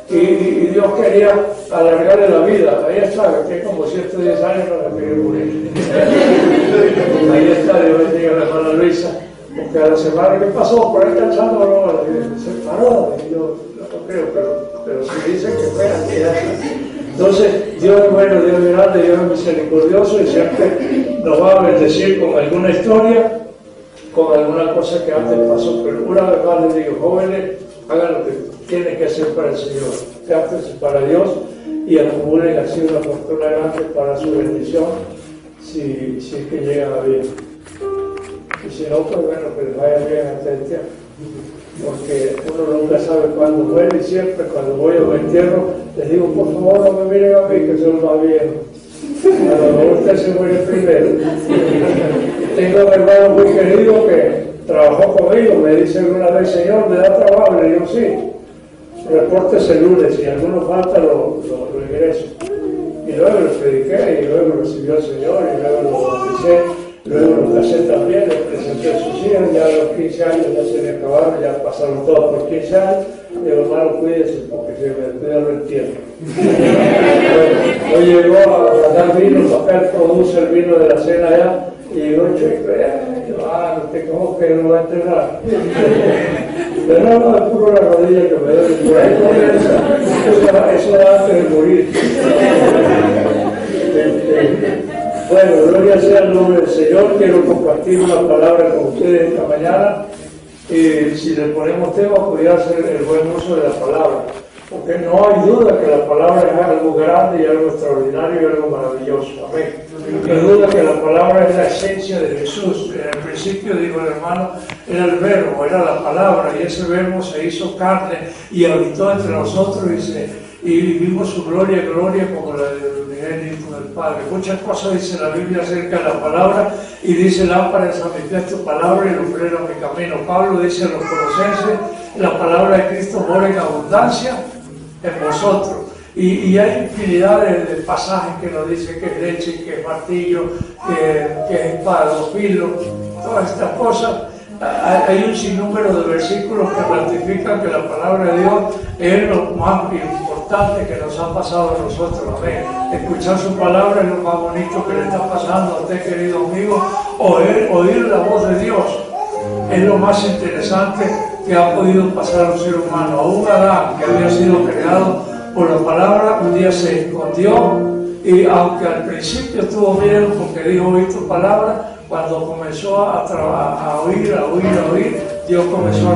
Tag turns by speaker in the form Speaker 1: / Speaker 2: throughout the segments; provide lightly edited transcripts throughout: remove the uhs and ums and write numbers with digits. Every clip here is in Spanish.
Speaker 1: Y Dios quería alargarle la vida. Ahí está, que como 110 años no me quería morir. Ahí está, Dios bendiga a la hermana Luisa. Porque a la semana que pasó, por ahí está echando broma, se paró. Y yo no creo, pero si dicen que fue aquí, ya está. Entonces, Dios es bueno, Dios es grande, Dios es misericordioso y siempre nos va a bendecir con alguna historia, con alguna cosa que antes pasó. Pero una vez más les digo, jóvenes, hagan lo que tienen que hacer para el Señor, gástense para Dios y acumulen así una fortuna grande para su bendición, si es que llegan a bien. Y si no, pues bueno, que les vaya bien hasta el tiempo. Porque uno nunca sabe cuándo muere y siempre cuando voy a un entierro les digo, por favor no me miren a mí que soy más viejo. A lo mejor usted se muere primero. Tengo un hermano muy querido que trabajó conmigo, me dice alguna vez, Señor, ¿me da trabajo? Le digo, sí. Reportes el lunes, si alguno falta lo ingreso. Y luego lo prediqué, y luego lo recibió el Señor, y luego lo bauticé. Luego lo casé también, le presenté a sus hijas, ya a los 15 años ya se le acabaron, ya pasaron todos por 15 años. Y el hermano, cuídese, porque si me cuida lo entiendo. Hoy llegó a dar vino, papel, produce el vino de la cena allá, y llegó el chico, no te como que no va a enterrar. Pero no, es puro la rodilla que me duele, por ahí comienza, eso era antes de morir. Bueno, gloria sea el nombre del Señor. Quiero compartir una palabra con ustedes esta mañana. Si le ponemos tema, podría hacer el buen uso de la palabra. Porque no hay duda que la palabra es algo grande y algo extraordinario y algo maravilloso. Amén. No hay duda que la palabra es la esencia de Jesús. En el principio, dijo el hermano, era el verbo, era la palabra, y ese verbo se hizo carne y habitó entre nosotros y vivimos su gloria, como la del unigénito del Padre. Muchas cosas dice la Biblia acerca de la palabra, y dice, lámpara es a mi pie tu palabra y lumbrera mi camino. Pablo dice a los Colosenses, la palabra de Cristo mora en abundancia en vosotros. Y hay infinidad de pasajes que nos dicen que es leche, que es martillo, que es espada, filo, todas estas cosas. Hay un sinnúmero de versículos que ratifican que la palabra de Dios es lo más importante que nos ha pasado a nosotros. Amén. Escuchar su palabra es lo más bonito que le está pasando a usted, querido amigo. Oír la voz de Dios es lo más interesante que ha podido pasar a un ser humano. Aún Adán, que había sido creado por la palabra, un día se escondió, y aunque al principio tuvo miedo porque dijo, oí tu palabra, cuando comenzó a oír, Dios comenzó a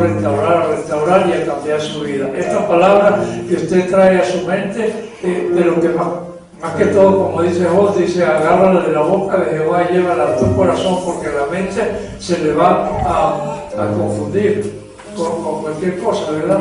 Speaker 1: restaurar y a cambiar su vida. Esta palabra que usted trae a su mente, de lo que más que todo, como dice Job, dice, agárrala de la boca de Jehová y llévala a tu corazón, porque la mente se le va a confundir con cualquier cosa, ¿verdad?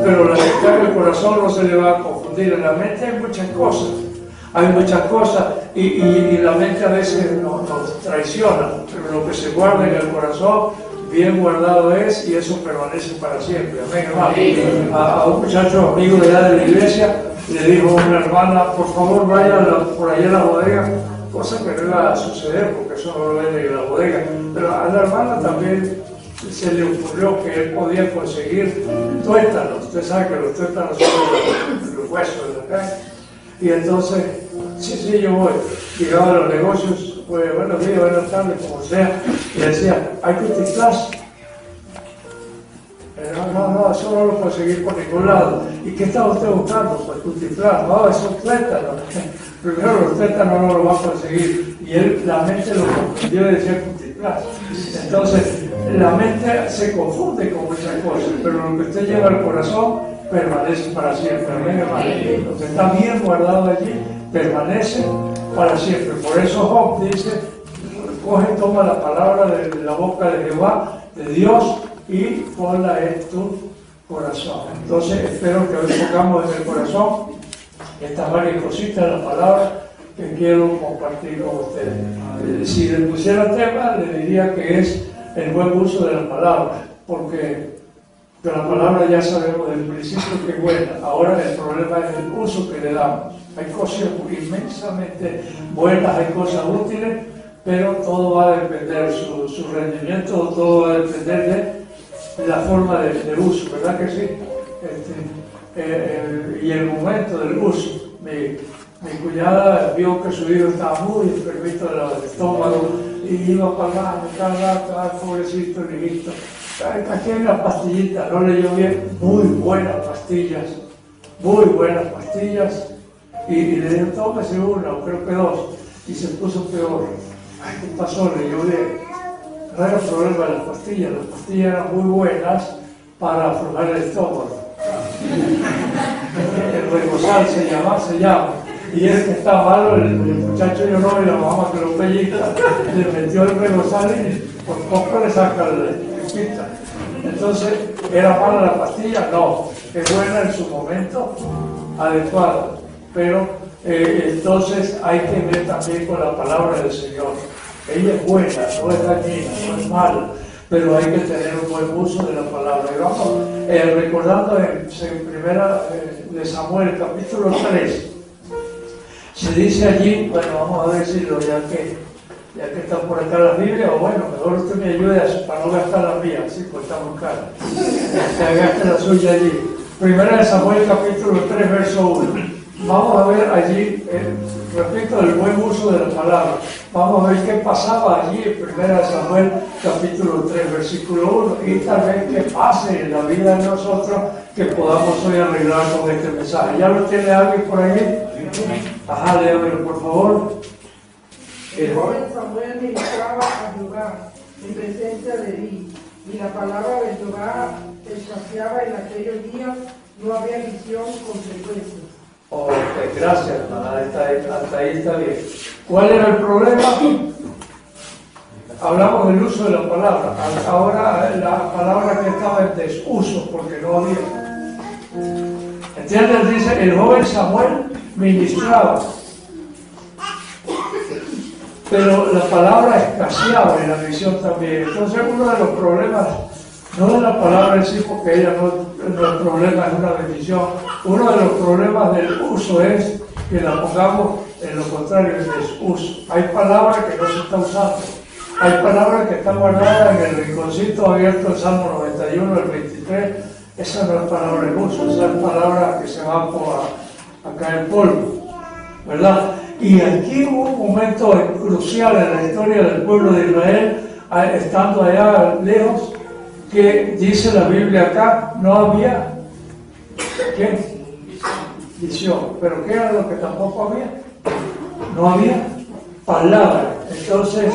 Speaker 1: Pero la que está en el corazón no se le va a confundir. En la mente hay muchas cosas, y la mente a veces nos traiciona, pero lo que se guarda en el corazón, bien guardado es, y eso permanece para siempre. Amén, hermano. A un muchacho amigo de allá de la iglesia le dijo a una hermana, por favor vaya por allá a la bodega, cosa que no iba a suceder porque eso no lo venden en la bodega, pero a la hermana también se le ocurrió que él podía conseguir tuétanos. Usted sabe que los tuétanos son los huesos de la carne. Y entonces, sí, yo voy. Llegaba a los negocios, pues buenos días, buenas tardes, como sea, y decía, ¿hay cuticlas? No, eso no lo conseguí por ningún lado. ¿Y qué estaba usted buscando? Pues cuticlas. No, esos tuétanos. Primero los tuétanos no los va a conseguir. Y la mente lo confundió y decía cuticlas. Entonces, la mente se confunde con muchas cosas, pero lo que usted lleva al corazón permanece para siempre. Amén, hermano. Lo que está bien guardado allí permanece para siempre. Por eso Job dice, toma la palabra de la boca de Jehová, de Dios, y ponla en tu corazón. Entonces espero que hoy pongamos en el corazón estas varias cositas de la palabra que quiero compartir con ustedes. Si le pusiera tema, le diría que es el buen uso de la palabra, porque de la palabra ya sabemos del principio que es buena. Ahora el problema es el uso que le damos. Hay cosas inmensamente buenas, hay cosas útiles, pero todo va a depender, su rendimiento, todo va a depender de la forma de uso, ¿verdad que sí? y el momento del uso. Mi cuñada vio que su hijo estaba muy enfermito del estómago y iba para el baño cada rato, pobrecito el hijito. Aquí hay una pastillita, no leyó bien, muy buenas pastillas. Y le dijo, tómese una, o creo que dos, y se puso peor. Ay, ¿qué pasó? Leyó bien. No era problema de las pastillas eran muy buenas para aflojar el estómago. El regosal se llama. Y el que está malo, el muchacho lloró y la mamá que lo pellizca, le metió el regosal y por poco le saca el quita. Entonces, ¿era mala la pastilla? No, es buena en su momento adecuado. Pero entonces hay que ver también con la palabra del Señor. Ella es buena, no es dañina, no es mala, pero hay que tener un buen uso de la palabra. Y vamos recordando en primera de Samuel, capítulo 3, se dice allí, bueno, vamos a decirlo ya que está por acá la Biblia, o bueno, mejor usted me ayude para no gastar la mía, así pues está muy cara. Que gaste la suya allí. Primera de Samuel, capítulo 3, verso 1. Vamos a ver allí, repito, el buen uso de la palabra. Vamos a ver qué pasaba allí en 1 Samuel capítulo 3, versículo 1, y tal vez qué pase en la vida de nosotros que podamos hoy arreglar con este mensaje. ¿Ya lo tiene alguien por allí? Ajá, léamelo por favor.
Speaker 2: El joven Samuel ministraba a Jehová en presencia de Elí, y la palabra de Jehová escaseaba en aquellos días, no había visión con frecuencia.
Speaker 1: Ok, gracias, hermana. Hasta ahí está bien. ¿Cuál era el problema? Hablamos del uso de la palabra. Ahora la palabra que estaba en desuso porque no había. ¿Entiendes? Dice, el joven Samuel ministraba. Pero la palabra escaseaba en la misión también. Entonces uno de los problemas, no de la palabra en sí, porque ella no el problema es una bendición. Uno de los problemas del uso es que la pongamos en lo contrario, el desuso. Hay palabras que no se están usando. Hay palabras que están guardadas en el rinconcito abierto del Salmo 91, el 23. Esa no es palabra en uso, esa es palabra que se va a caer polvo, ¿verdad? Y aquí hubo un momento crucial en la historia del pueblo de Israel, estando allá lejos, que dice la Biblia acá, no había, ¿qué? Visión. ¿Pero qué era lo que tampoco había? No había palabra. Entonces,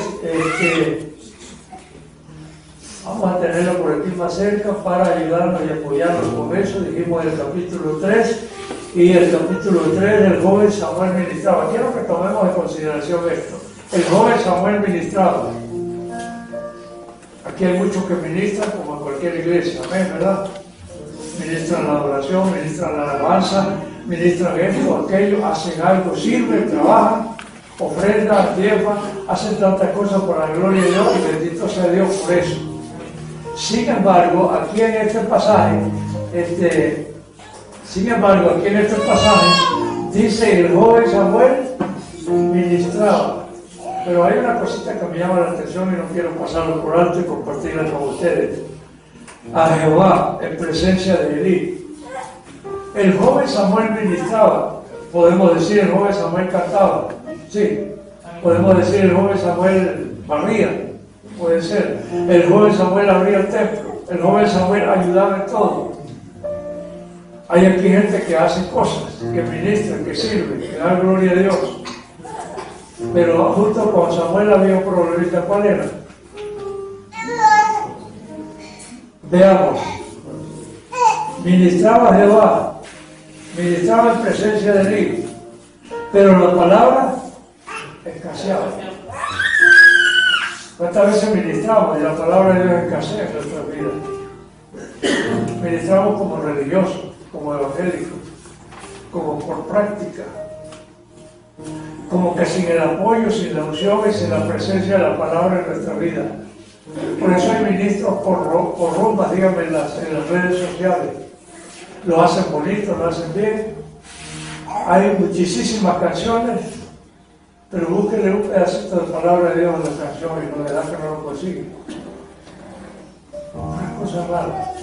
Speaker 1: vamos a tenerlo por aquí más cerca para ayudarnos y apoyarnos con eso. Dijimos el capítulo 3 y el capítulo 3 el joven Samuel ministraba. Quiero que tomemos en consideración esto. El joven Samuel ministraba. Aquí hay muchos que ministran como en cualquier iglesia, amén, ¿verdad? Ministran la adoración, ministran la alabanza, ministran esto, aquello, hacen algo, sirven, trabajan, ofrendan, diezman, hacen tantas cosas por la gloria de Dios y bendito sea Dios por eso. Sin embargo, aquí en este pasaje, dice el joven Samuel ministraba. Pero hay una cosita que me llama la atención y no quiero pasarlo por alto y compartirla con ustedes. A Jehová en presencia de Elí. El joven Samuel ministraba. Podemos decir el joven Samuel cantaba. Sí. Podemos decir el joven Samuel barría. Puede ser. El joven Samuel abría el templo. El joven Samuel ayudaba en todo. Hay aquí gente que hace cosas, que ministran, que sirven, que dan gloria a Dios. Pero justo con Samuel había un problemita. ¿Cuál era? Veamos. Ministraba a Jehová, ministraba en presencia de Elí, pero la palabra escaseaba. ¿Cuántas veces ministramos y la palabra de Dios escasea en nuestras vidas? Ministramos como religiosos, como evangélicos, como por práctica. Como que sin el apoyo, sin la unción y sin la presencia de la palabra en nuestra vida. Por eso hay ministros por rumbas, díganme, en las redes sociales. Lo hacen bonito, lo hacen bien. Hay muchísimas canciones, pero búsquenle un pedacito de palabra de Dios en la canción y no le da que no lo consiguen. Una cosa rara.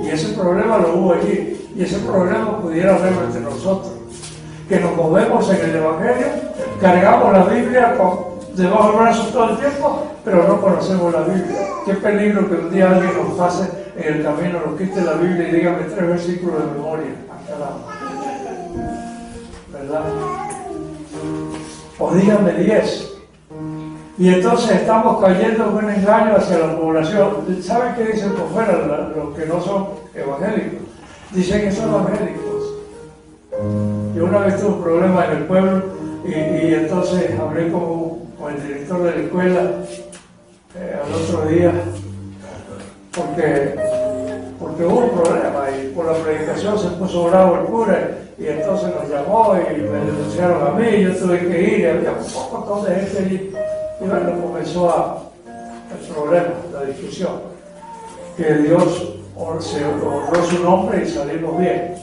Speaker 1: Y ese problema lo hubo allí. Y ese problema pudiera haberlo entre nosotros. Que nos movemos en el Evangelio, cargamos la Biblia debajo del brazo todo el tiempo, pero no conocemos la Biblia. Qué peligro que un día alguien nos pase en el camino, nos quite la Biblia y dígame 3 versículos de memoria. ¿Verdad? O dígame 10. Y entonces estamos cayendo en un engaño hacia la población. ¿Saben qué dicen por fuera los que no son evangélicos? Dicen que son evangélicos. Yo una vez tuve un problema en el pueblo y entonces hablé con el director de la escuela al otro día porque hubo un problema y por la predicación se puso bravo el cura y entonces nos llamó y me denunciaron a mí, yo tuve que ir y había un montón de gente allí. Y bueno, comenzó el problema, la discusión, que Dios se honró su nombre y salimos bien.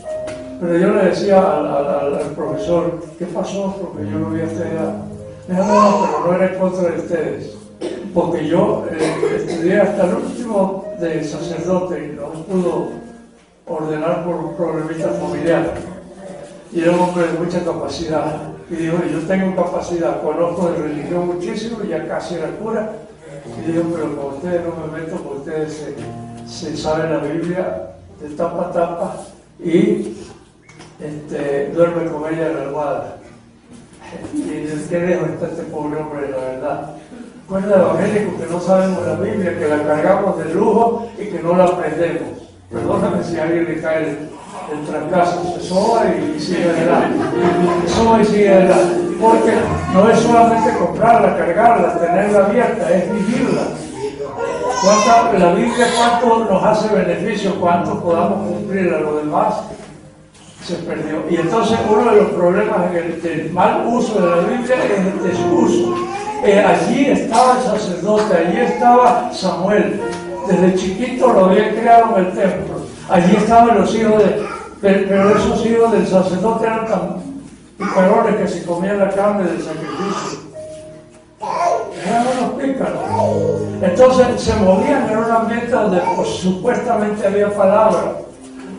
Speaker 1: Pero yo le decía al profesor, ¿qué pasó? Porque yo no vi a usted ya. Me dijo, no, pero no era en contra de ustedes. Porque yo estudié hasta el último de sacerdote y no pudo ordenar por un problemita familiar. Y era un hombre de mucha capacidad. Y dijo, yo tengo capacidad, conozco de religión muchísimo, ya casi era cura. Y dijo, pero con ustedes no me meto, porque ustedes se saben la Biblia de tapa a tapa y duerme con ella en la almohada. Y ¿qué dejo está este pobre hombre, la verdad? Pues de evangélicos que no sabemos la Biblia, que la cargamos de lujo y que no la aprendemos. Perdóname si a alguien le cae el trancazo, se soba y sigue adelante. Se soba y sigue adelante. Porque no es solamente comprarla, cargarla, tenerla abierta, es vivirla. La Biblia cuánto nos hace beneficio, cuánto podamos cumplir, a lo demás se perdió. Y entonces uno de los problemas del mal uso de la Biblia es el desuso. Allí estaba el sacerdote, allí estaba Samuel. Desde chiquito lo habían creado en el templo. Allí estaban los hijos pero esos hijos del sacerdote eran tan picarones que se comían la carne del sacrificio. Eran unos pícaros. Entonces se movían en un ambiente donde pues, supuestamente había palabra,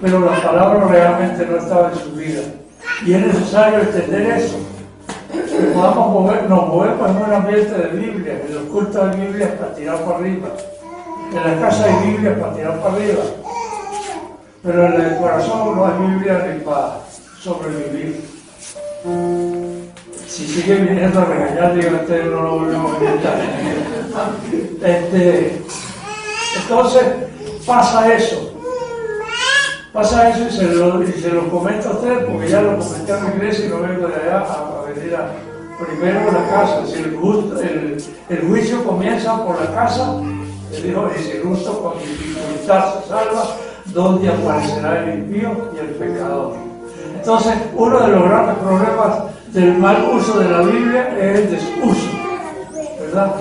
Speaker 1: pero la palabra realmente no estaba en su vida. Y es necesario entender eso. Que podamos nos movemos en un ambiente de Biblia, en los cultos hay Biblia para tirar para arriba. En la casa hay Biblia para tirar para arriba. Pero en el corazón no hay Biblia ni para sobrevivir. Si sigue viniendo a regañar, digo, ustedes no lo volvemos a invitar. Entonces, pasa eso y se lo comento a ustedes, porque ya lo comenté a mi iglesia y no vengo de allá a venir primero a la casa. Si el juicio comienza por la casa, le dijo, y si justo con dificultad se salva, ¿dónde aparecerá el impío y el pecador? Entonces, uno de los grandes problemas del mal uso de la Biblia es el desuso, ¿verdad?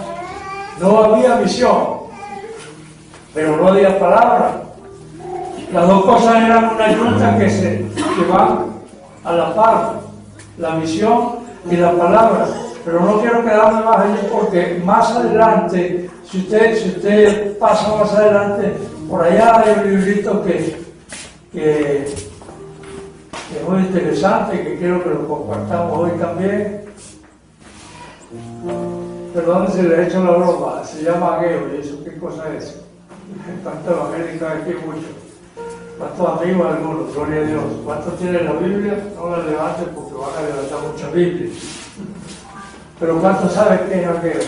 Speaker 1: No había visión, pero no había palabra. Las dos cosas eran una yunta que van a la par, la visión y la palabra. Pero no quiero quedarme más allí porque más adelante, si usted pasa más adelante, por allá hay un librito que es muy interesante, que quiero que lo compartamos hoy también. Perdón si le he hecho la broma, se llama Ageo, y eso qué cosa es. Tanto evangélica aquí mucho. ¿Cuántos amigos algunos? Gloria a Dios. ¿Cuántos tienen la Biblia? No la levanten porque van a levantar mucha Biblia. Pero ¿cuántos saben qué es Ageo?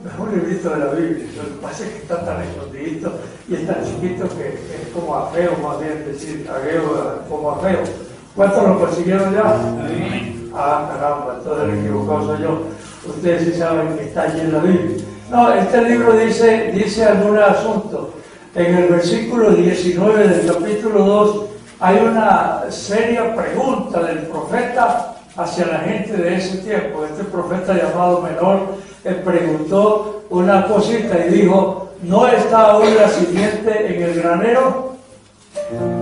Speaker 1: Es un librito de la Biblia. Lo que pasa es que está tan escondidito y es tan chiquito que es como Ageo, más bien decir Ageo como Ageo. ¿Cuántos lo consiguieron ya? Ah, caramba, entonces el equivocado soy yo. Ustedes sí saben que está allí en la Biblia. No, este libro dice algún asunto. En el versículo 19 del capítulo 2 hay una seria pregunta del profeta hacia la gente de ese tiempo. Este profeta llamado Menor preguntó una cosita y dijo, ¿no está aún la simiente en el granero?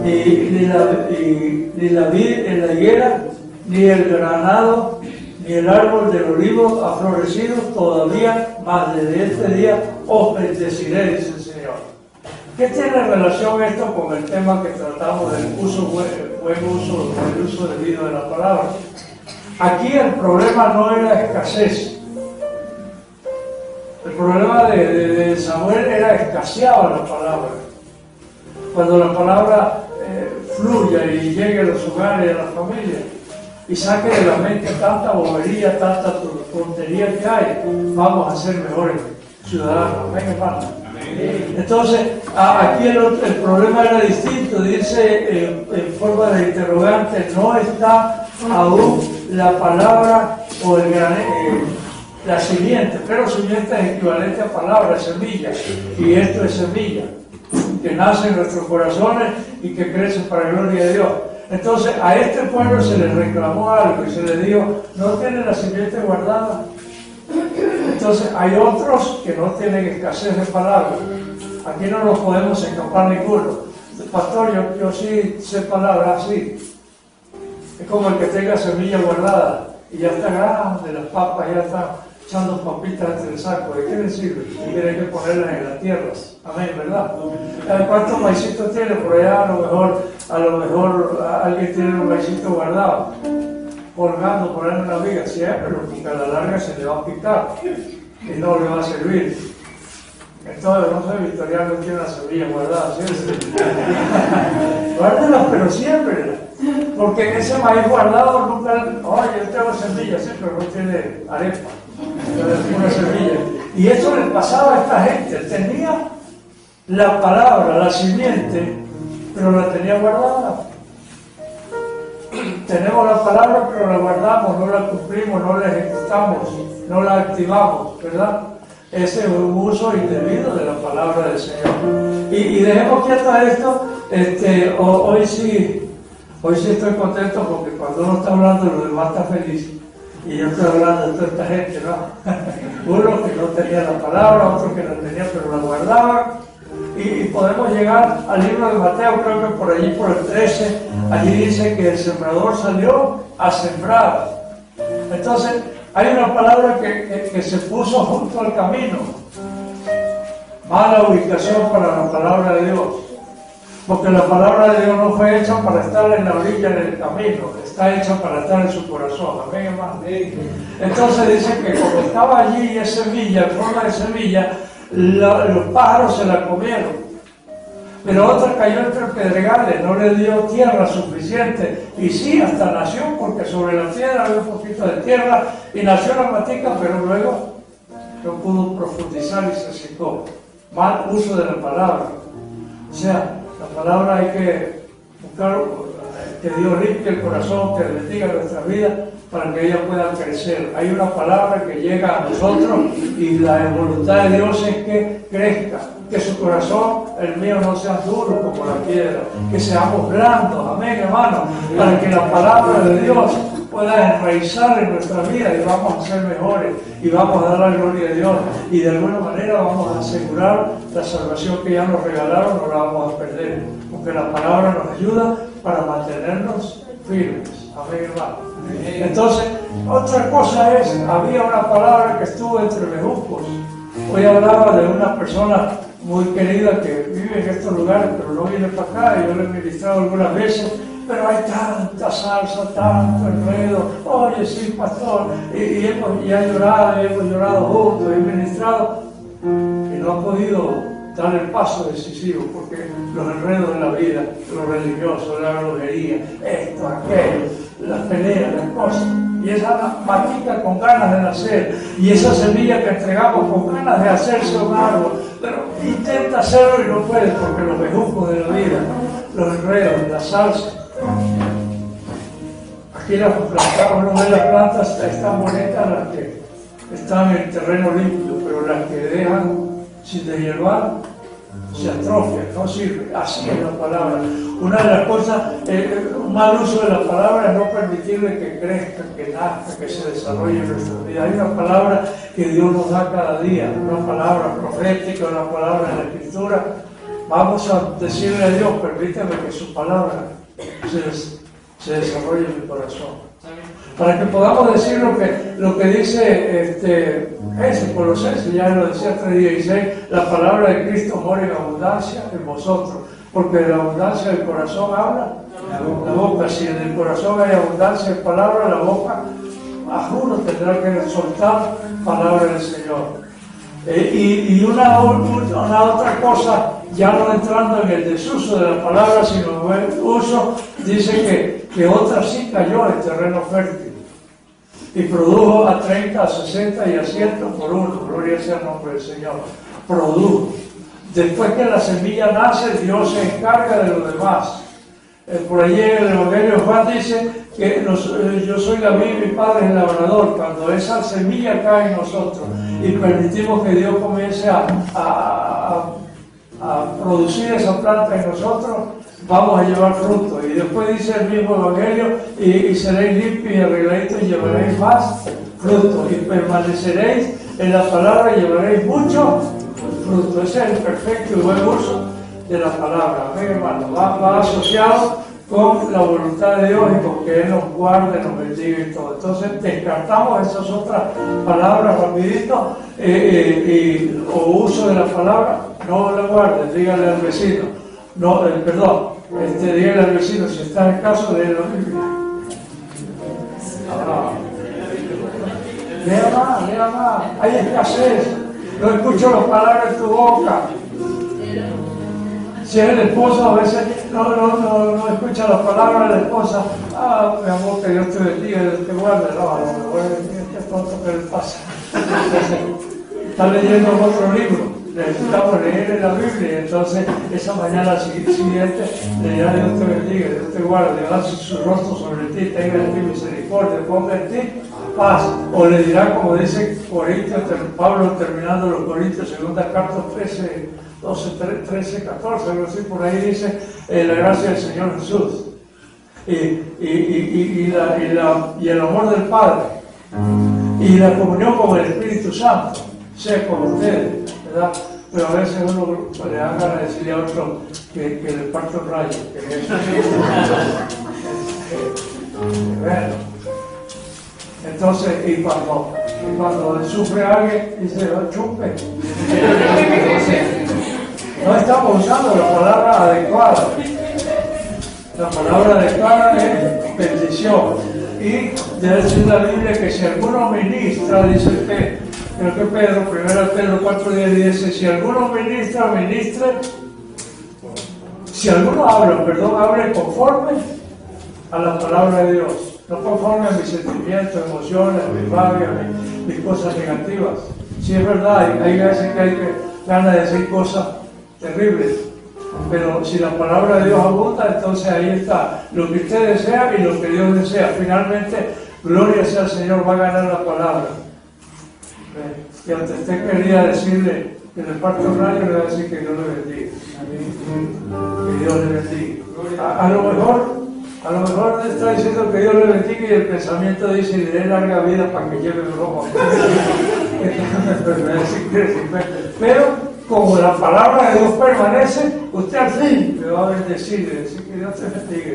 Speaker 1: Ni la vid en la higuera, ni el granado, ni el árbol del olivo ha florecido todavía, mas desde este día os bendeciré, dice el Señor. ¿Qué tiene relación esto con el tema que tratamos del buen uso, el uso debido de la palabra? Aquí el problema no era escasez. El problema de Samuel era escaseaba la palabra. Cuando la palabra fluya y llegue a los hogares y a las familias y saque de la mente tanta bobería, tanta tontería que hay, vamos a ser mejores ciudadanos. Amén, hermano. Entonces, aquí el problema era distinto. Dice en forma de interrogante: no está aún la palabra o la simiente, pero simiente es equivalente a palabra, semilla, y esto es semilla que nace en nuestros corazones y que crece para la gloria de Dios. Entonces a este pueblo se le reclamó algo y se le dijo: no tiene la simiente guardada. Entonces hay otros que no tienen escasez de palabras. Aquí no nos podemos escapar ninguno. Pastor, yo sí sé palabras, sí. Es como el que tenga semilla guardada y ya está grande, las papas ya están echando papitas entre el saco. ¿De qué le sirve? Y tiene que ponerlas en la tierra. Amén, ¿verdad? ¿Cuántos maicitos tiene por allá? A lo mejor alguien tiene un maicito guardado, colgando por ahí en una viga. Sí, pero porque a la larga se le va a picar y no le va a servir. Entonces, no sé, Victoriano tiene una semilla guardada, ¿sí? Guárdelas, pero siempre. Porque ese maíz guardado nunca... Oye, yo tengo semillas, sí, pero no tiene arepa. Una semilla. Y eso le pasaba a esta gente. Tenía la palabra, la simiente, pero la tenía guardada. Tenemos la palabra, pero la guardamos, no la cumplimos, no la ejecutamos, no la activamos, ¿verdad? Ese es un uso indebido de la palabra del Señor. Y dejemos quieto esto. Hoy sí estoy contento porque cuando uno está hablando, los demás está feliz. Y yo estoy hablando de toda esta gente, ¿no? Uno que no tenía la palabra, otro que la tenía pero la guardaba. Y podemos llegar al libro de Mateo, creo que por allí, por el 13, allí dice que el sembrador salió a sembrar. Entonces, hay una palabra que se puso junto al camino. Mala ubicación para la palabra de Dios. Porque la palabra de Dios no fue hecha para estar en la orilla del camino, está hecha para estar en su corazón. Amén, hermano. Entonces dice que como estaba allí es semilla, en forma de semilla, los pájaros se la comieron. Pero otra cayó entre pedregales, no le dio tierra suficiente. Y sí, hasta nació, porque sobre la tierra había un poquito de tierra y nació la matica, pero luego no pudo profundizar y se secó. Mal uso de la palabra. O sea, la palabra hay que buscar que Dios limpie el corazón, que bendiga nuestra vida para que ella pueda crecer. Hay una palabra que llega a nosotros y la voluntad de Dios es que crezca, que su corazón, el mío, no sea duro como la piedra, que seamos blandos, amén, hermano, para que la palabra de Dios pueda enraizar en nuestra vida y vamos a ser mejores y vamos a dar la gloria de Dios y de alguna manera vamos a asegurar la salvación que ya nos regalaron, no la vamos a perder, porque la palabra nos ayuda para mantenernos firmes. Amén, hermano. Entonces, otra cosa es, había una palabra que estuvo entre bejucos. Hoy hablaba de una persona muy querida que vive en estos lugares, pero no viene para acá, y yo le he ministrado algunas veces, pero hay tanta salsa, tanto enredo. Oye, sí, pastor, y hemos llorado juntos, y ministrado, y no ha podido dar el paso decisivo, porque los enredos de la vida, lo religioso, la brujería, esto, aquello, las peleas, las cosas, y esa matica con ganas de nacer, y esa semilla que entregamos con ganas de hacerse un árbol, pero intenta hacerlo y no puede, porque los bejucos de la vida, los enredos, la salsa. Aquí las plantas, uno ve las plantas, están bonitas las que están en terreno limpio, pero las que dejan sin deshiervar se atrofian, no sirve. Así es la palabra. Una de las cosas, un mal uso de la palabra es no permitirle que crezca, que nazca, que se desarrolle en nuestra vida. Hay una palabra que Dios nos da cada día, una palabra profética, una palabra en la Escritura. Vamos a decirle a Dios: permíteme que su palabra se desarrolle en mi corazón. para que podamos decir lo que dice Colosenses, ya lo decía 3:16, la palabra de Cristo mora en abundancia en vosotros, porque de la abundancia del corazón habla la boca. Si en el corazón hay abundancia de palabra, la boca a juro tendrá que soltar palabra del Señor. Y una otra cosa, ya no entrando en el desuso de la palabra, sino en el uso, dice que otra sí cayó en terreno fértil y produjo a 30, a 60 y a 100 por uno. Gloria sea el nombre del Señor. Produjo. Después que la semilla nace, Dios se encarga de lo demás. Por allí en el Evangelio Juan dice que yo soy la vid y mi padre es el labrador. Cuando esa semilla cae en nosotros y permitimos que Dios comience a producir esa planta en nosotros, vamos a llevar fruto. Y después dice el mismo Evangelio, y seréis limpios y arregladitos y llevaréis más fruto. Y permaneceréis en la palabra y llevaréis mucho fruto. Ese es el perfecto y buen uso de la palabra. Amén, hermano. Va asociado con la voluntad de Dios y con que Él nos guarde, nos bendiga y todo. Entonces descartamos esas otras palabras rapidito o uso de la palabra. No la guardes, dígale al vecino. Dígale al vecino, si está en el caso, léelo la Biblia. Lea más. Hay escasez. No escucho las palabras en tu boca. Si es el esposo, a veces no escucha las palabras de la esposa. Mi amor, que Dios te bendiga, Dios te guarde. No, a lo mejor es tonto que le pasa. Está leyendo otro libro. Necesitamos leer la Biblia. Entonces, esa mañana siguiente, le dirá: Dios te bendiga, Dios te guarde, Dios hace su rostro sobre ti, tenga en ti misericordia, ponga en ti paz. O le dirá, como dice Pablo terminando los Corintios, segunda carta 13, 14, algo así, por ahí dice la gracia del Señor Jesús y el amor del Padre y la comunión con el Espíritu Santo sea con ustedes, ¿verdad? Pero a veces uno le da ganas de decirle a otro que le parte un rayo, bueno. Entonces, y cuando sufre alguien, dice: chupe. No estamos usando la palabra adecuada. La palabra adecuada es bendición. Y debe decir la Biblia que si alguno ministra, dice creo que Pedro, 1 Pedro 4:10 dice: si alguno ministre, si alguno hable conforme a la palabra de Dios. No conforme a mis sentimientos, emociones, mis vagas, mis cosas negativas. Sí, es verdad, hay veces que hay ganas de decir cosas terribles, pero si la palabra de Dios abunda, entonces ahí está lo que usted desea y lo que Dios desea. Finalmente, gloria sea al Señor, va a ganar la palabra. Y aunque usted quería decirle que le parte un rayo, le va a decir que Dios le bendiga. Que Dios le bendiga. A lo mejor le está diciendo que Dios le bendiga y el pensamiento dice: le dé larga vida para que lleve broma. Pero como la palabra de Dios permanece, usted al fin le va a bendecir y decir que Dios te bendiga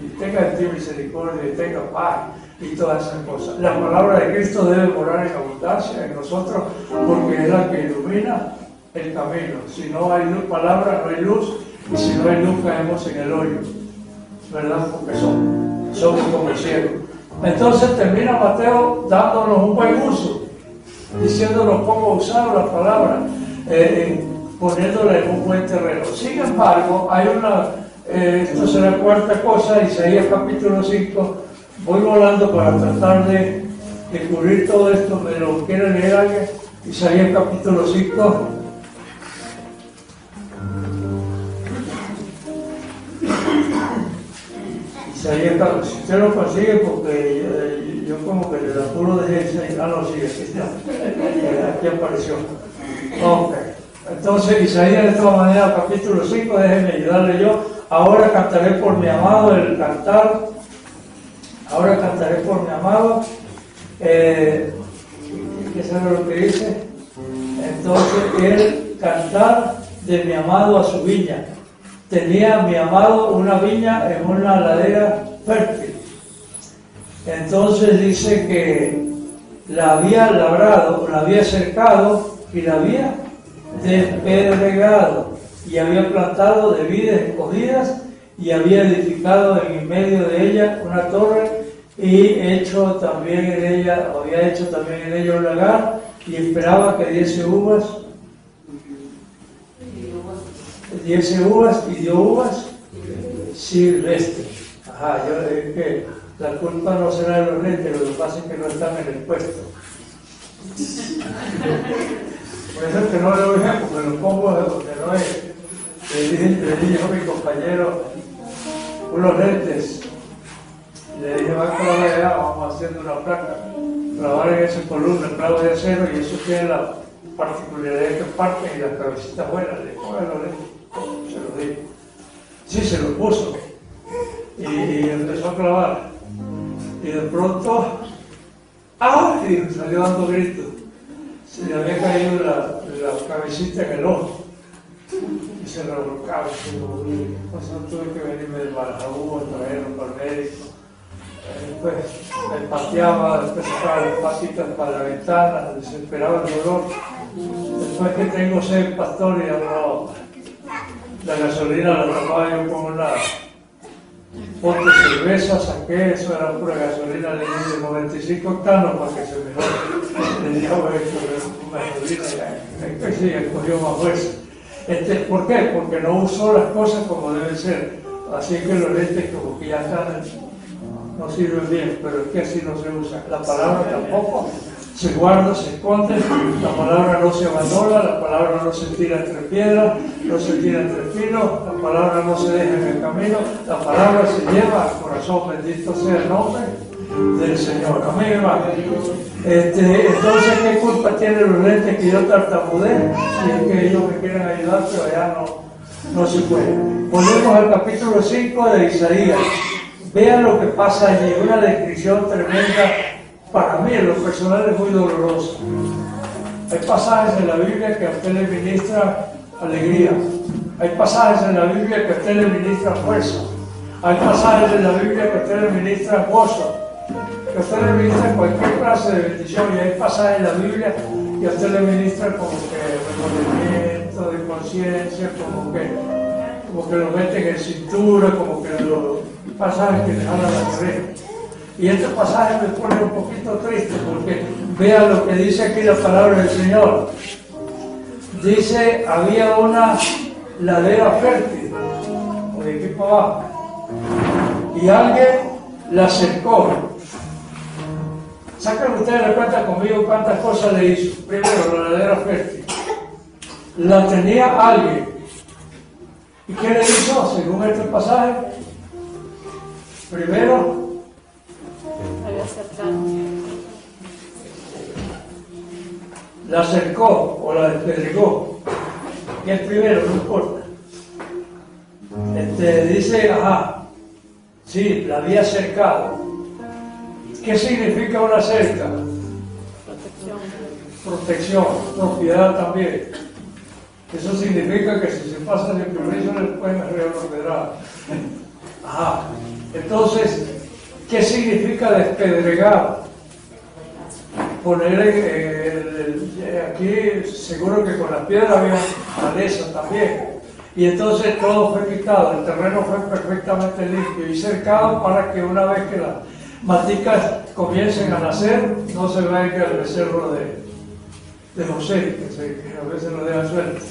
Speaker 1: y tenga en ti misericordia y tenga paz y todas esas cosas. La palabra de Cristo debe morar en abundancia en nosotros, porque es la que ilumina el camino. Si no hay palabra, no hay luz, y si no hay luz, caemos en el hoyo, ¿verdad? Porque somos como ciegos. Entonces termina Mateo dándonos un buen uso, diciéndonos cómo usar la palabra, poniéndola en un buen terreno. Sin embargo, hay esto será cuarta cosa, Isaías capítulo 5. Voy volando para tratar de cubrir todo esto. ¿Me lo quiere leer alguien? Isaías capítulo 5. Isaías, si usted lo consigue, porque yo como que le apuro de ese. No, sigue, aquí apareció. Ok. Entonces, Isaías de esta manera, capítulo 5, déjenme ayudarle yo. Ahora cantaré por mi amado, el cantar. Ahora cantaré por mi amado. ¿Qué sabe lo que dice? Entonces, el cantar de mi amado a su viña. Tenía mi amado una viña en una ladera fértil. Entonces dice que la había labrado, la había cercado y la había despedregado, y había plantado de vides escogidas, y había edificado en medio de ella una torre, y había hecho también en ella un lagar, y esperaba que diese uvas y dio uvas silvestres. Ajá, yo le dije que la culpa no será de los lentes, lo que pasa es que no están en el puesto. Por eso es que no lo dije, porque lo pongo donde no es. Le dije a mi compañero unos lentes. Le dije, va a clavar allá, vamos haciendo una placa. Clavar en esa columna, clavo de acero, y eso tiene la particularidad que parten y las cabecitas buenas. Le pongo los lentes. Se lo dije. Sí, se lo puso. Y empezó a clavar. Y de pronto, ¡ah! Y salió dando gritos. Se le había caído la cabecita en el ojo. Y se revolcaba. Entonces tuve que venirme de Marajabú a traerlo para el médico. Después me pateaba, después sacaba las patitas para la ventana, desesperaba el dolor. Después que tengo sed, pastor, y no, la gasolina la tapaba yo con una pote de cerveza, saqué, eso era pura gasolina, le di 95 octanos para que se mejore. Le dije, una gasolina, sí, escogió más fuerza. ¿Por qué? Porque no usó las cosas como deben ser. Así que los lentes como que ya están, no sirven bien, pero es que así no se usa. La palabra tampoco se guarda, se esconde, la palabra no se abandona, la palabra no se tira entre piedras, no se tira entre espinos, la palabra no se deja en el camino, la palabra se lleva al corazón. Bendito sea el nombre del Señor. Amén, hermano. Entonces, ¿qué culpa tienen los lentes que yo tartamudee? Si es que ellos me quieren ayudar, pero allá no se puede. Volvemos al capítulo 5 de Isaías. Vean lo que pasa allí, una descripción tremenda. Para mí, en lo personal, es muy dolorosa. Hay pasajes en la Biblia que a usted le ministra alegría. Hay pasajes en la Biblia que a usted le ministra fuerza. Hay pasajes en la Biblia que a usted le ministra gozo. Que a usted le ministra cualquier clase de bendición. Y hay pasajes en la Biblia que a usted le ministra como que reconocimiento de conciencia, como que lo meten en cintura, como que los pasajes que le jalan la cabeza. Y este pasaje me pone un poquito triste porque vean lo que dice aquí la palabra del Señor. Dice, había una ladera fértil, de aquí para abajo, y alguien la cercó. Sacan ustedes la cuenta conmigo cuántas cosas le hizo. Primero, la ladera fértil. La tenía alguien. ¿Y qué le hizo según este pasaje? Primero, la cercó o la despedregó. ¿Qué es primero? No importa. Dice, ajá, sí, la había cercado. ¿Qué significa una cerca? Protección, propiedad también. Eso significa que si se pasa sin permiso le pueden reordenar. Ajá. Entonces, ¿qué significa despedregar? Poner aquí, seguro que con las piedras había maleza también. Y entonces todo fue quitado, el terreno fue perfectamente limpio y cercado para que una vez que las maticas comiencen a nacer, no se vaya el becerro de José, que a veces no deja suerte.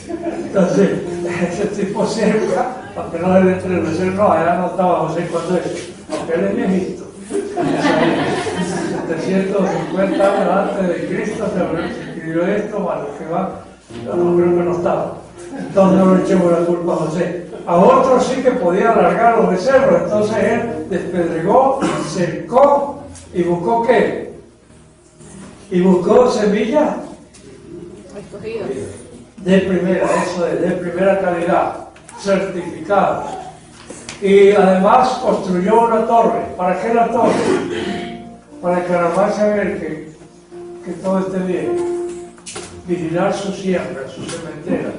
Speaker 1: Entonces, ese tipo cerca, para que no le entre el becerro, no, allá no estaba José cuando eso, aunque él es viejito. 750 años antes de Cristo se escribió esto, bueno, que va, yo no creo que no estaba. Entonces no le echemos la culpa a José. A otros sí que podía alargar los becerros, entonces él despedregó, cercó y buscó ¿qué? Y buscó semillas de primera, eso es, de primera calidad, certificada. Y además construyó una torre. ¿Para qué la torre? Para que además saber que todo esté bien. Vigilar su siembra, su cementera.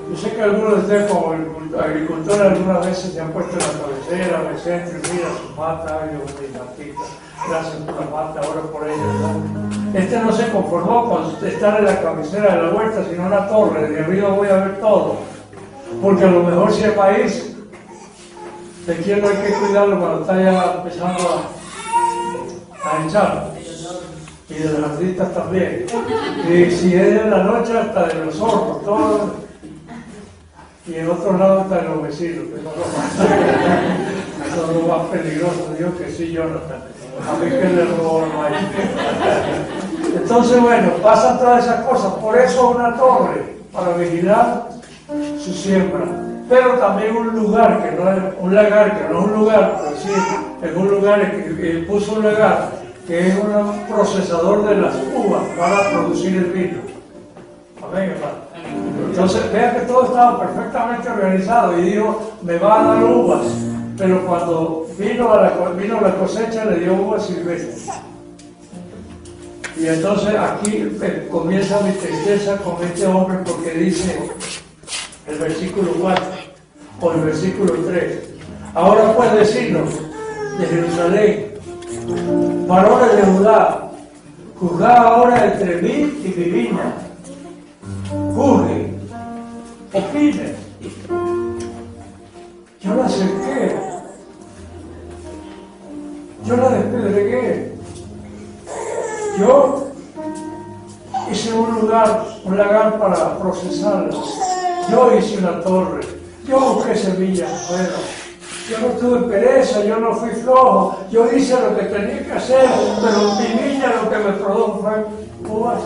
Speaker 1: Yo sé que algunos de ustedes como agricultores algunas veces se han puesto en la cabecera, me centro y mira su mata, ay Dios mío, matita, gracias por la mata, ahora por ella, ¿no? Este no se conformó con estar en la cabecera de la huerta, sino en la torre, desde arriba voy a ver todo, porque a lo mejor si es maíz, de quién no hay que cuidarlo cuando está ya empezando a echar, y de las ardillas también, y si es en la noche hasta de los zorros, todo. Y en otro lado están los vecinos, que son los más peligrosos. Dios que sí, Jonathan. A mí que le robó el maíz. Entonces, bueno, pasan todas esas cosas. Por eso una torre, para vigilar su siembra. Pero también un lugar, que no es un lagar, que no es un lugar, pero sí, es un lugar que puso un lagar, que es un procesador de las uvas para producir el vino. Amén, hermano. Entonces, vean que todo estaba perfectamente organizado y dijo, me va a dar uvas, pero cuando vino la cosecha le dio uvas silvestres. Y entonces aquí comienza mi tristeza con este hombre porque dice el versículo 4 o el versículo 3, ahora pues vecinos de Jerusalén, varones de Judá, juzgad ahora entre mí y mi viña. Juzguen, opinen. Yo la acerqué, yo la despedregué, yo hice un lagar para procesarla, yo hice una torre, yo busqué semillas afuera, yo no tuve pereza, yo no fui flojo, yo hice lo que tenía que hacer, pero mi viña lo que me produjo fue uvas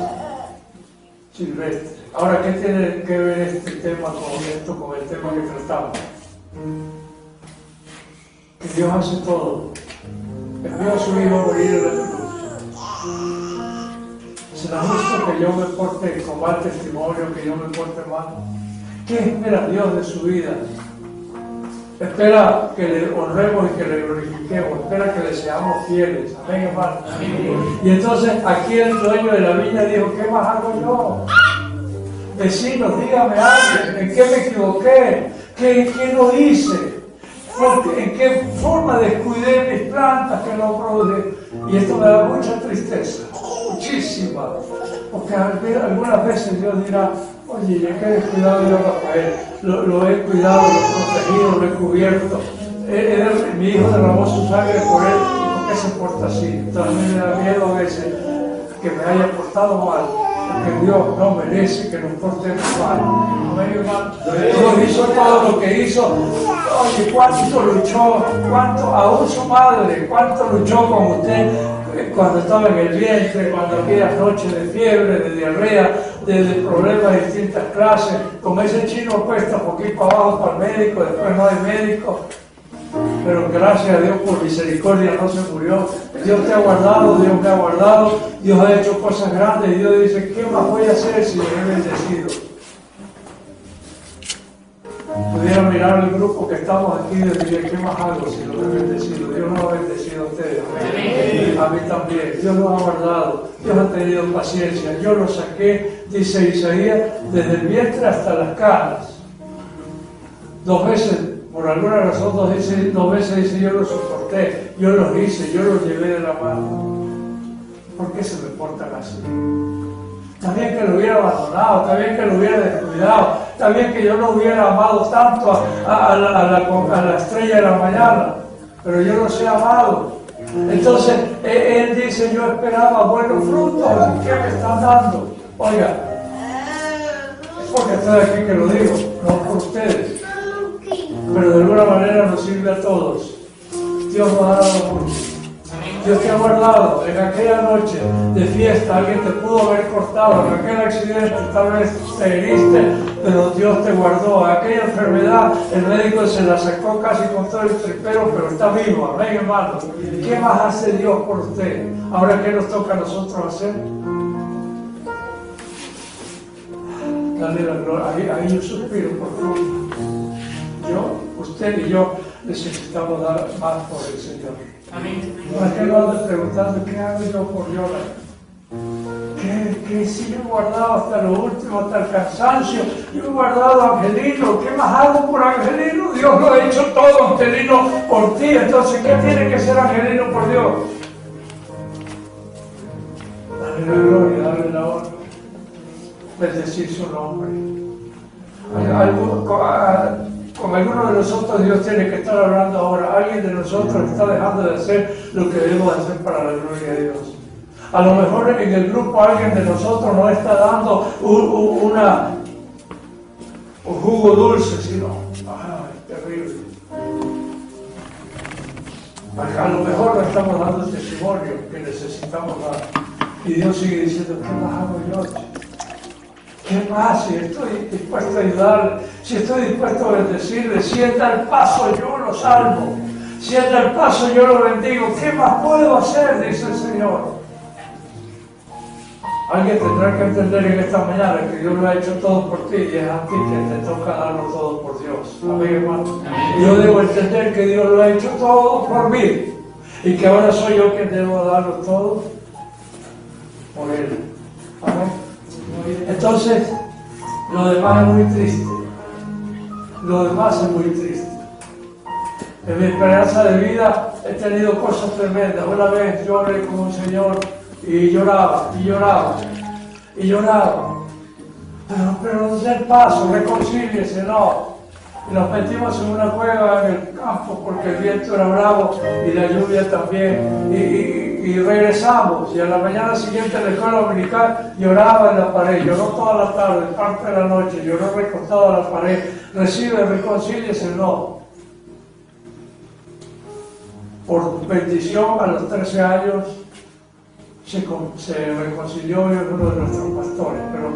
Speaker 1: silvestres. Ahora, ¿qué tiene que ver este tema con esto, con el tema que tratamos? Que Dios hace todo. Envió a su Hijo a morir en la cruz. ¿Será justo que yo me porte con mal testimonio, que yo me porte mal? ¿Qué espera Dios de su vida? Espera que le honremos y que le glorifiquemos, espera que le seamos fieles. Amén, hermano. Y entonces aquí el dueño de la viña dijo, ¿qué más hago yo? Vecinos, dígame algo, ¿en qué me equivoqué? ¿Qué no hice? ¿En qué forma descuidé mis plantas que no produje? Y esto me da mucha tristeza, muchísima, porque algunas veces Dios dirá, oye, ya que he descuidado yo a Rafael, lo he cuidado, lo he protegido, lo he cubierto, mi hijo derramó su sangre por él, ¿por qué se porta así? Entonces me da miedo a veces que me haya portado mal, porque Dios no merece que nos portemos mal. Dios hizo todo lo que hizo. Oye, cuánto luchó, aún su madre, cuánto luchó con usted cuando estaba en el vientre, cuando había noches de fiebre, de diarrea, de problemas de distintas clases, con ese chino puesto un poquito abajo para el médico, después no hay médico. Pero gracias a Dios por misericordia no se murió. Dios te ha guardado, Dios me ha guardado, Dios ha hecho cosas grandes y Dios dice, ¿qué más voy a hacer si me he bendecido? Pudiera mirar el grupo que estamos aquí y decir, ¿qué más hago si lo he bendecido? Dios nos ha bendecido a ustedes, a mí también. Dios nos ha guardado, Dios ha tenido paciencia. Yo lo saqué, dice Isaías, desde el vientre hasta las canas. 2 veces, por alguna razón, 2 veces dice, yo lo soporté, yo los hice, yo los llevé de la mano. ¿Por qué se me portan así? También que lo hubiera abandonado, también que lo hubiera descuidado, también que yo no hubiera amado tanto a la estrella de la mañana, pero yo los he amado. Entonces, él dice, yo esperaba buenos frutos, ¿qué me están dando? Oiga, es porque estoy aquí que lo digo, no por ustedes, pero de alguna manera nos sirve a todos. Dios nos ha dado mucho. Dios te ha guardado. En aquella noche de fiesta alguien te pudo haber cortado, en aquel accidente tal vez te heriste, pero Dios te guardó. En aquella enfermedad el médico se la sacó casi con todo el tripero, pero está vivo. Amén, hermano. ¿Qué más hace Dios por usted? Ahora, ¿qué nos toca a nosotros hacer? Dale la gloria. Ahí un suspiro profundo. Usted y yo necesitamos dar más por el Señor. ¿Para qué no andas preguntando qué hago yo por Jonathan? ¿Qué que si yo he guardado hasta lo último, hasta el cansancio, yo he guardado a Angelino, ¿qué más hago por Angelino? Dios lo ha hecho todo, Angelino, por ti, entonces, ¿qué tiene que ser Angelino por Dios? Darle la gloria, darle la honra, bendecir su nombre. Con algunos de nosotros Dios tiene que estar hablando ahora. Alguien de nosotros está dejando de hacer lo que debemos hacer para la gloria de Dios. A lo mejor en el grupo alguien de nosotros no está dando un jugo dulce, sino, es terrible. A lo mejor no estamos dando el testimonio que necesitamos dar. Y Dios sigue diciendo, ¿qué más hago yo? ¿Qué más? Si estoy dispuesto a ayudarle, si estoy dispuesto a bendecirle, si Él da el paso, yo lo salvo. Si Él da el paso, yo lo bendigo. ¿Qué más puedo hacer? Dice el Señor. Alguien tendrá que entender en esta mañana que Dios lo ha hecho todo por ti y es a ti que te toca darlo todo por Dios. Amén, hermano. Yo debo entender que Dios lo ha hecho todo por mí y que ahora soy yo quien debo darlo todo por Él. Amén. Entonces, lo demás es muy triste. Lo demás es muy triste. En mi esperanza de vida he tenido cosas tremendas. Una vez yo hablé con un señor y lloraba, y lloraba, y lloraba. Pero no sé el paso, reconcíliese, no. Y nos metimos en una cueva en el campo porque el viento era bravo y la lluvia también. Y regresamos. Y a la mañana siguiente en la escuela dominical lloraba en la pared. Lloró toda la tarde, parte de la noche. Lloró recostado a la pared. Recibe, reconcíliese, no. Por bendición a los 13 años se reconcilió uno de nuestros pastores, pero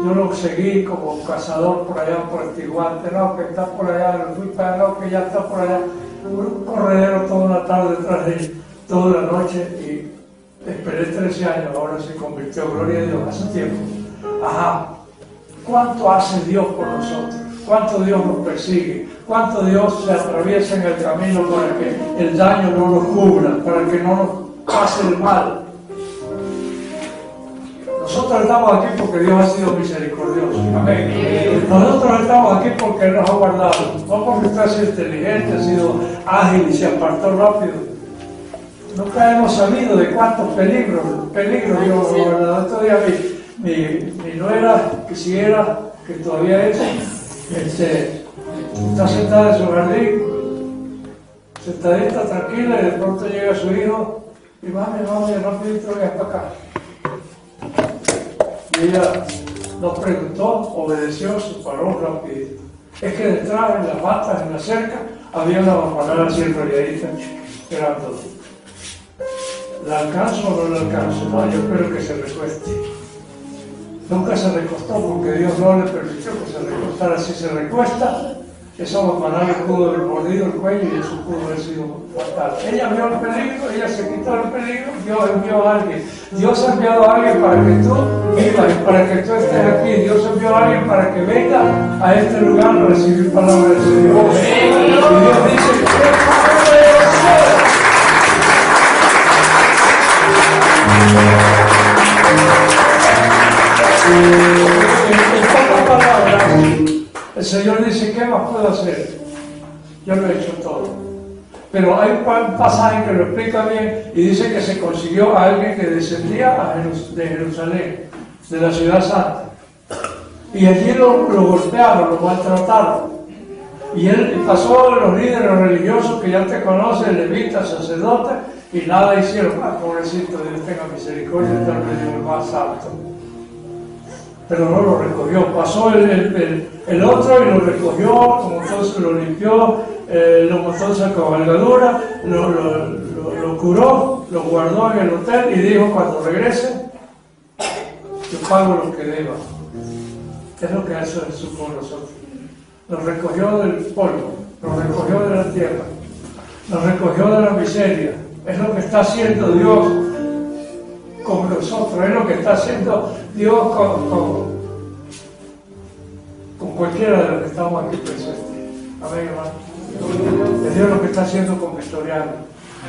Speaker 1: yo lo seguí como cazador por allá por el Tiguante, no, que está por allá, lo fui para allá, no, que ya está por allá, un corredero toda una tarde tras él, toda la noche, y esperé 13 años, ahora se convirtió, gloria a Dios, hace tiempo. Ajá, ¿cuánto hace Dios por nosotros? ¿Cuánto Dios nos persigue? ¿Cuánto Dios se atraviesa en el camino para que el daño no nos cubra, para que no nos pase el mal? Nosotros estamos aquí porque Dios ha sido misericordioso. Amén. Nosotros estamos aquí porque Él nos ha guardado. No porque usted ha sido inteligente, ha sido ágil y se apartó rápido. Nunca hemos sabido de cuántos peligros Dios nos ha guardado. Otro día mi nuera, que si era, que todavía es, está sentada en su jardín, sentadita, tranquila, y de pronto llega su hijo y mami, rapidito, venga para acá. Y ella nos preguntó, obedeció, se paró rapidito. Es que detrás, en las matas, en la cerca, había una bambanada así enrolladita, esperando. ¿La alcanzo o no la alcanzo? No, yo espero que se recueste. Nunca se recostó porque Dios no le permitió que se recostara. Si se recuesta, esa bambanada le pudo haber mordido el cuello y eso pudo haber sido fatal. Ella vio el peligro, ella se quitó el peligro, Dios envió a alguien. Dios ha enviado a alguien para que tú vivas y para que tú estés aquí. Dios envió a alguien para que venga a este lugar a recibir palabra del Señor. Y Dios dice, ¿qué puede hacer? En pocas palabras, el Señor dice, ¿qué más puedo hacer? Yo lo he hecho todo. Pero hay un pasaje que lo explica bien y dice que se consiguió a alguien que descendía de Jerusalén, de la ciudad santa. Y allí lo golpearon, lo maltrataron. Y él pasó a los líderes religiosos que ya te conocen, levitas, sacerdotes, y nada hicieron. Pobrecito, Dios tenga misericordia, tal vez el más alto. Pero no lo recogió. Pasó el otro y lo recogió, como entonces lo limpió, lo montó en su cabalgadura, lo curó, lo guardó en el hotel y dijo, cuando regrese, yo pago lo que deba. Es lo que hace Jesús con nosotros. Nos recogió del polvo, nos recogió de la tierra, nos recogió de la miseria. Es lo que está haciendo Dios con nosotros, es lo que está haciendo Dios con cualquiera de los que estamos aquí presentes. Amén, hermano. Es Dios lo que está haciendo con Victoriano.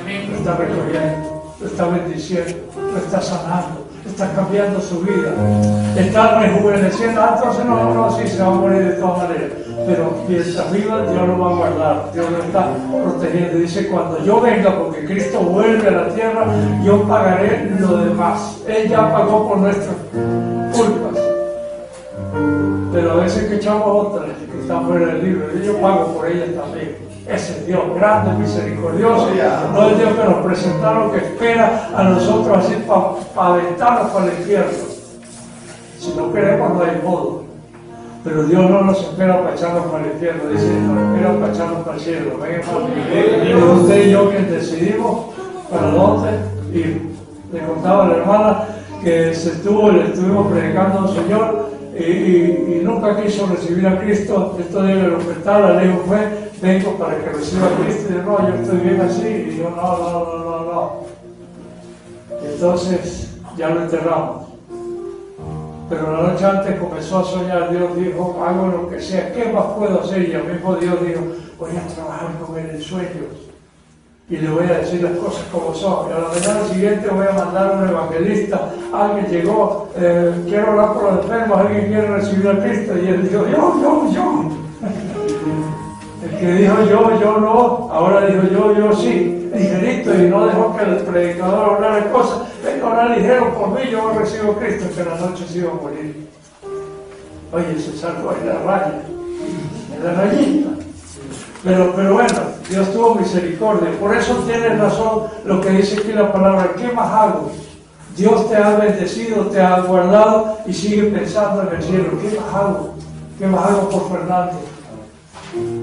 Speaker 1: Lo está recogiendo, lo está bendiciendo, lo está sanando, está cambiando su vida, está rejuveneciendo. Entonces sí, se va a morir de todas maneras, pero mientras viva, Dios lo va a guardar, Dios lo está protegiendo. Dice, cuando yo venga, porque Cristo vuelve a la tierra, yo pagaré lo demás. Él ya pagó por nuestras culpas, pero a veces que echamos otras que están fuera del libro, y yo pago por ellas también. Ese es Dios grande, misericordioso, no es Dios que nos presentaron, que espera a nosotros así para aventarnos para el infierno. Si no queremos, no hay modo. Pero Dios no nos espera para echarnos para el infierno, dice, nos espera para echarnos para el cielo. Venga, usted y yo que decidimos para dónde ir. Le contaba a la hermana que le estuvimos predicando al Señor y nunca quiso recibir a Cristo. Estos días le lo ofertaba, le dijo, vengo para que reciba a Cristo. Y yo, no, yo estoy bien así. Y yo, no. Y entonces ya lo enterramos. Pero la noche antes comenzó a soñar. Dios dijo, hago lo que sea, ¿qué más puedo hacer? Y el mismo Dios dijo, voy a trabajar con él en sueños y le voy a decir las cosas como son. Y a la mañana siguiente voy a mandar a un evangelista. Alguien llegó, quiero hablar por los enfermos, alguien quiere recibir a Cristo. Y él dijo, yo. El que dijo yo no, ahora dijo yo sí, ligerito, y no dejó que el predicador hablara cosas. Venga a orar ligero por mí, yo recibo a Cristo, que en la noche se iba a morir. Oye, se salvó en la rayita. Pero bueno, Dios tuvo misericordia. Por eso tiene razón lo que dice aquí la palabra. ¿Qué más hago? Dios te ha bendecido, te ha guardado y sigue pensando en el cielo. ¿Qué más hago? ¿Qué más hago por Fernando?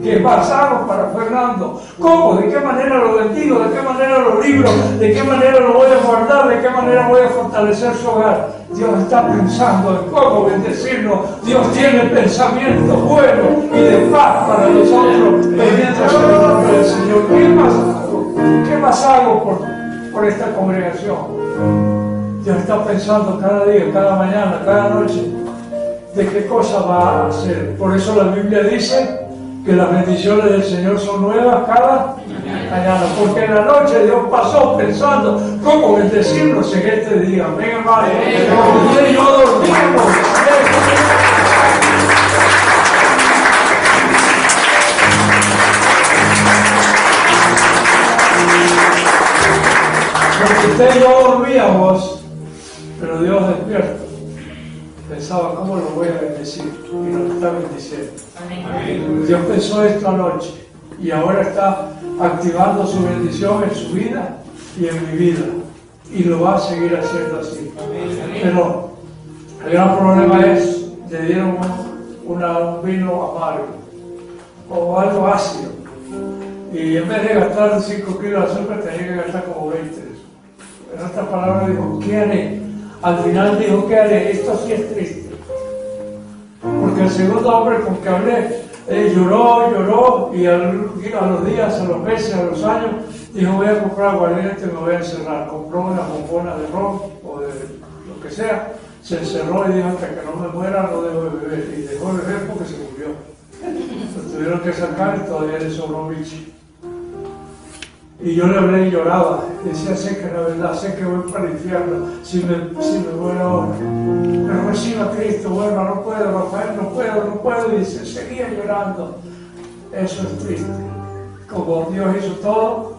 Speaker 1: ¿Qué más hago para Fernando? ¿Cómo? ¿De qué manera lo bendigo? ¿De qué manera lo libro? ¿De qué manera lo voy a guardar? ¿De qué manera voy a fortalecer su hogar? Dios está pensando en cómo bendecirnos. Dios tiene pensamientos buenos y de paz para nosotros. Bendito sea el nombre del Señor. ¿Qué más hago? ¿Qué más hago por esta congregación? Dios está pensando cada día, cada mañana, cada noche de qué cosa va a hacer. Por eso la Biblia dice que las bendiciones del Señor son nuevas cada mañana, porque en la noche Dios pasó pensando cómo bendecirnos en este día. Amén, hermano. Usted y yo dormimos. Porque usted y yo dormíamos, pero Dios despierto. Pensaba, ¿cómo lo voy a bendecir? Y nos está bendiciendo. Amén. Dios pensó esto anoche y ahora está activando su bendición en su vida y en mi vida. Y lo va a seguir haciendo así. Amén. Pero el gran problema es, le dieron un vino amargo o algo ácido. Y en vez de gastar 5 kilos de azúcar, tenía que gastar como 20. En otras palabras dijo, ¿qué haré? Al final dijo, ¿qué haré? Esto sí es triste. Porque el segundo hombre con que hablé lloró y a los días, a los meses, a los años, dijo, voy a comprar aguardiente y me voy a encerrar. Compró una bombona de ron o de lo que sea, se encerró y dijo, hasta que no me muera no debo de beber. Y dejó de beber porque se murió. Lo tuvieron que sacar y todavía le sobró bicho. Y yo le hablé y lloraba. Decía, sé que la verdad, sé que voy para el infierno si me muero ahora. Pero reciba a Cristo, bueno, no puedo, Rafael, no puedo. Y seguía llorando. Eso es triste. Como Dios hizo todo,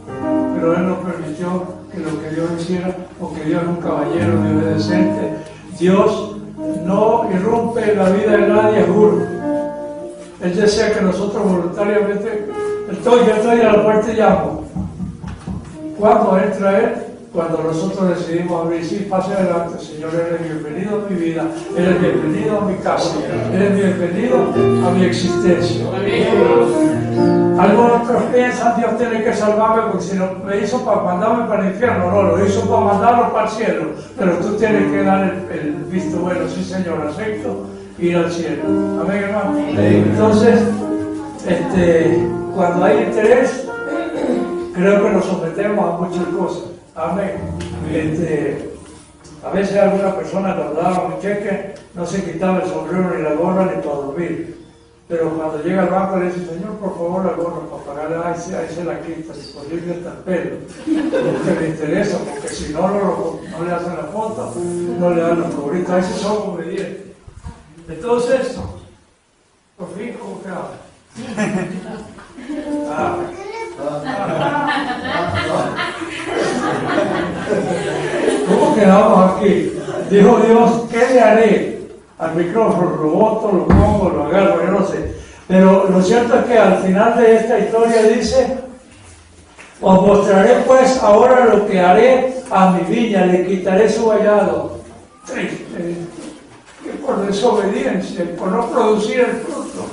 Speaker 1: pero Él no permitió que lo que Dios hiciera, porque Dios es un caballero, Dios es decente. Dios no irrumpe la vida de nadie, juro. Él desea que nosotros voluntariamente, ya estoy a la puerta y llamo. ¿Cuándo entra Él? Cuando nosotros decidimos abrir, sí, pase adelante, Señor, eres bienvenido a mi vida, eres bienvenido a mi casa, eres bienvenido a mi existencia. Algunos otros piensan, Dios tiene que salvarme porque si no me hizo para mandarme para el infierno, no, lo hizo para mandarlo para el cielo, pero tú tienes que dar el visto bueno, sí Señor, acepto ir al cielo. Amén, hermano. Entonces, cuando hay interés, creo que nos sometemos a muchas cosas. Amén. A veces alguna persona cuando daba un cheque no se quitaba el sombrero ni la gorra ni para dormir. Pero cuando llega al banco le dice, señor, por favor, la gorra para pagarle, ahí se la quita, disponible hasta el pelo. Porque le interesa, porque si no, no le hacen la foto, no le dan los cobritos, ahí sí son obedientes. Entonces, por fin, ¿cómo quedaba? ¿Cómo quedamos aquí? Dijo Dios, ¿qué le haré? Al micrófono, lo boto, lo pongo, lo agarro, yo no sé. Pero lo cierto es que al final de esta historia dice, os mostraré pues ahora lo que haré a mi viña, le quitaré su vallado. Triste, que por desobediencia, por no producir el fruto.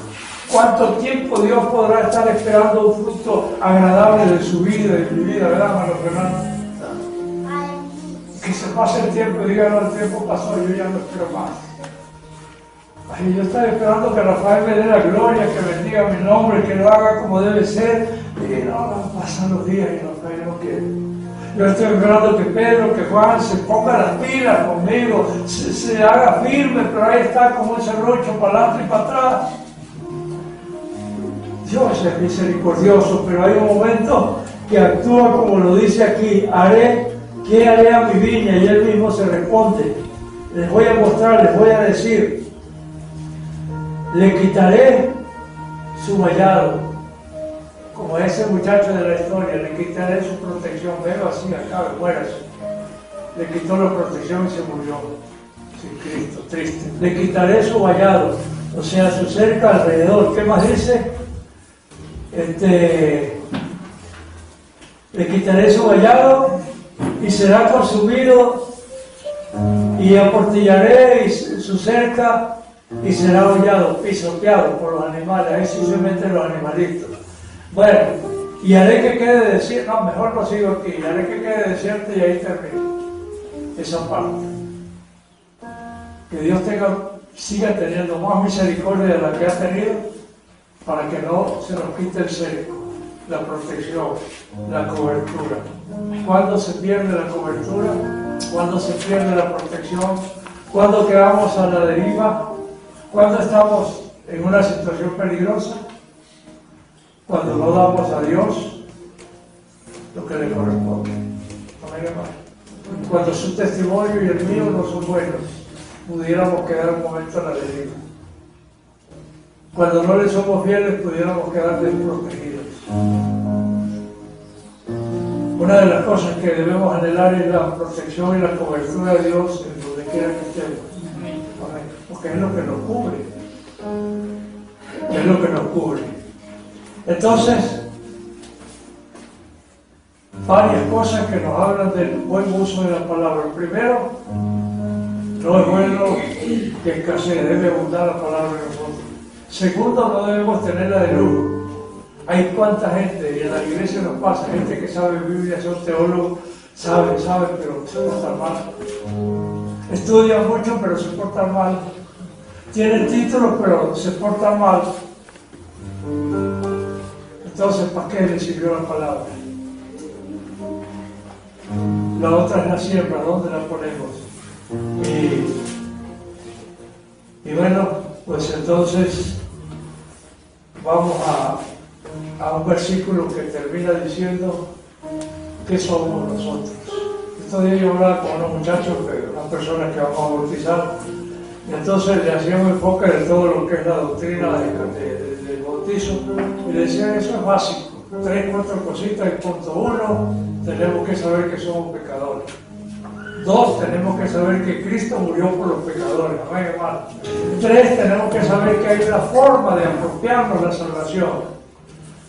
Speaker 1: ¿Cuánto tiempo Dios podrá estar esperando un fruto agradable de su vida y de mi vida, verdad, hermano Fernando? Que se pase el tiempo y diga, no, el tiempo pasó, yo ya no espero más. Ay, yo estaba esperando que Rafael me dé la gloria, que bendiga mi nombre, que lo haga como debe ser. Y no, pasan los días y Rafael no quiere. Yo estoy esperando que Pedro, que Juan se ponga las pilas conmigo, se haga firme, pero ahí está como ese rocho para adelante y para atrás. Dios es misericordioso, pero hay un momento que actúa como lo dice aquí, ¿qué haré a mi viña? Y él mismo se responde, les voy a mostrar, les voy a decir, le quitaré su vallado, como ese muchacho de la historia, le quitaré su protección, veo así, acabe, muérase. Le quitó la protección y se murió, sin Cristo, triste. Le quitaré su vallado, o sea, su cerca alrededor. ¿Qué más dice? Le quitaré su vallado y será consumido, y aportillaré su cerca y será hollado, pisoteado por los animales. Ahí sí se meten los animalitos. Bueno, y haré que quede desierto, no, mejor no sigo aquí, y haré que quede desierto y ahí termino esa parte. Que Dios siga teniendo más misericordia de la que ha tenido, para que no se nos quite el cerco, la protección, la cobertura. ¿Cuándo se pierde la cobertura? ¿Cuándo se pierde la protección? ¿Cuándo quedamos a la deriva? ¿Cuándo estamos en una situación peligrosa? Cuando no damos a Dios lo que le corresponde. Cuando su testimonio y el mío no son buenos, pudiéramos quedar un momento a la deriva. Cuando no le somos fieles, pudiéramos quedar desprotegidos. Una de las cosas que debemos anhelar es la protección y la cobertura de Dios en donde quiera que estemos. Porque es lo que nos cubre. Es lo que nos cubre. Entonces, varias cosas que nos hablan del buen uso de la palabra. Primero, no es bueno que escasee, debe abundar la palabra en nosotros. Segundo, no debemos tenerla de lujo. Hay cuánta gente, y en la iglesia nos pasa, gente que sabe Biblia, son teólogos, sabe, pero se portan mal. Estudian mucho, pero se portan mal. Tienen títulos, pero se portan mal. Entonces, ¿para qué les sirvió la palabra? La otra es la siembra, ¿dónde la ponemos? Y bueno, pues entonces vamos a un versículo que termina diciendo ¿qué somos nosotros? Estos días yo hablaba con unos muchachos, unas personas que vamos a bautizar, y entonces le hacíamos enfoque de todo lo que es la doctrina del bautizo, y le decían, eso es básico, 3, 4 cositas. Y punto 1, tenemos que saber que somos pecadores. 2, tenemos que saber que Cristo murió por los pecadores. Amén, hermano. 3, tenemos que saber que hay una forma de apropiarnos la salvación.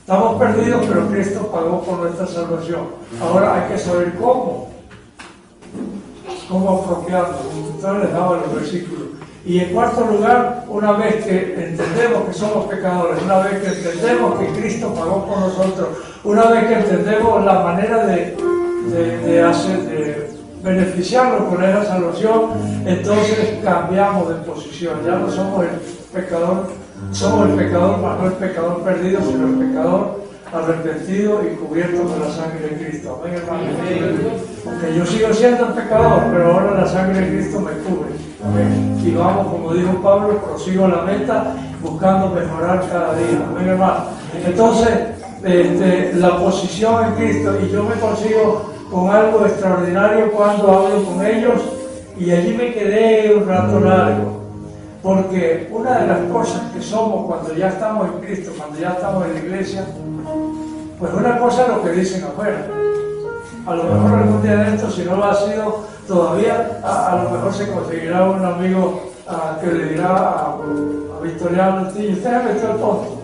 Speaker 1: Estamos perdidos, pero Cristo pagó por nuestra salvación. Ahora hay que saber cómo apropiarnos. Entonces les daba los versículos. Y en cuarto lugar, una vez que entendemos que somos pecadores, una vez que entendemos que Cristo pagó por nosotros, una vez que entendemos la manera de beneficiarnos con esa salvación, entonces cambiamos de posición. Ya no somos el pecador, somos el pecador, más no el pecador perdido, sino el pecador arrepentido y cubierto con la sangre de Cristo. Amén, hermano. Porque yo sigo siendo el pecador, pero ahora la sangre de Cristo me cubre. Amén. Y vamos, como dijo Pablo, prosigo a la meta buscando mejorar cada día. Amén, hermano. Entonces, la posición en Cristo, y yo me consigo con algo extraordinario cuando hablo con ellos, y allí me quedé un rato largo, porque una de las cosas que somos cuando ya estamos en Cristo, cuando ya estamos en la iglesia, pues una cosa es lo que dicen afuera. A lo mejor algún día de esto, si no lo ha sido todavía, a lo mejor se conseguirá un amigo que le dirá a Victoriano, usted es metió tonto.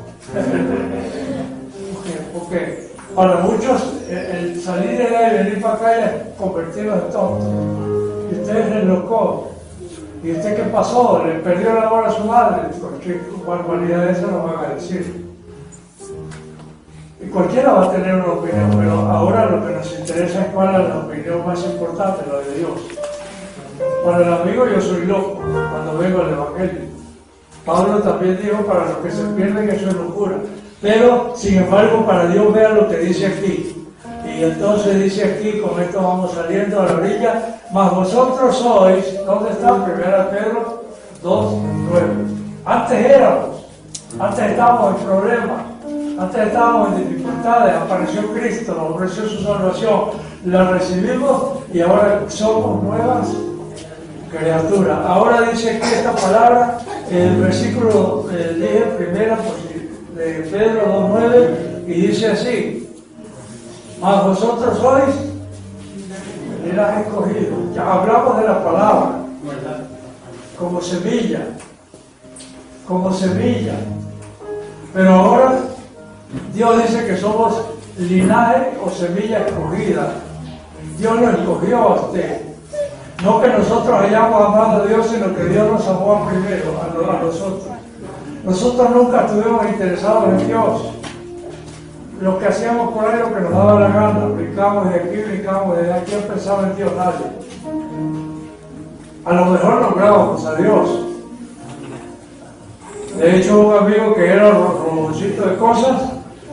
Speaker 1: Porque para muchos el salir de allá y venir para acá es convertirlos en tontos. Y usted se enlocó. ¿Y usted qué pasó? ¿Le perdió la hora a su madre? ¿Qué barbaridad de eso nos van a decir? Y cualquiera va a tener una opinión, pero ahora lo que nos interesa es cuál es la opinión más importante, la de Dios. Para el amigo yo soy loco cuando vengo al Evangelio. Pablo también dijo, para los que se pierden eso es locura. Pero, sin embargo, para Dios, vea lo que dice aquí. Y entonces dice aquí, con esto vamos saliendo a la orilla, mas vosotros sois, ¿dónde está? 1 Pedro 2:9. Antes estábamos en problemas, antes estábamos en dificultades, apareció Cristo, nos ofreció su salvación, la recibimos y ahora somos nuevas criaturas. Ahora dice aquí esta palabra, el versículo, dije primero, de Pedro 2:9, y dice así: mas vosotros sois linaje escogido. Ya hablamos de la palabra como semilla, pero ahora Dios dice que somos linaje o semilla escogida. Dios nos escogió a usted. No que nosotros hayamos amado a Dios, sino que Dios nos amó primero a nosotros. Nosotros nunca estuvimos interesados en Dios. Lo que hacíamos por ahí, lo que nos daba la gana, brincamos de aquí, brincamos de allá. ¿Quién pensaba en Dios? Nadie. A lo mejor nombrábamos a Dios. De hecho, un amigo que era roboncito de cosas,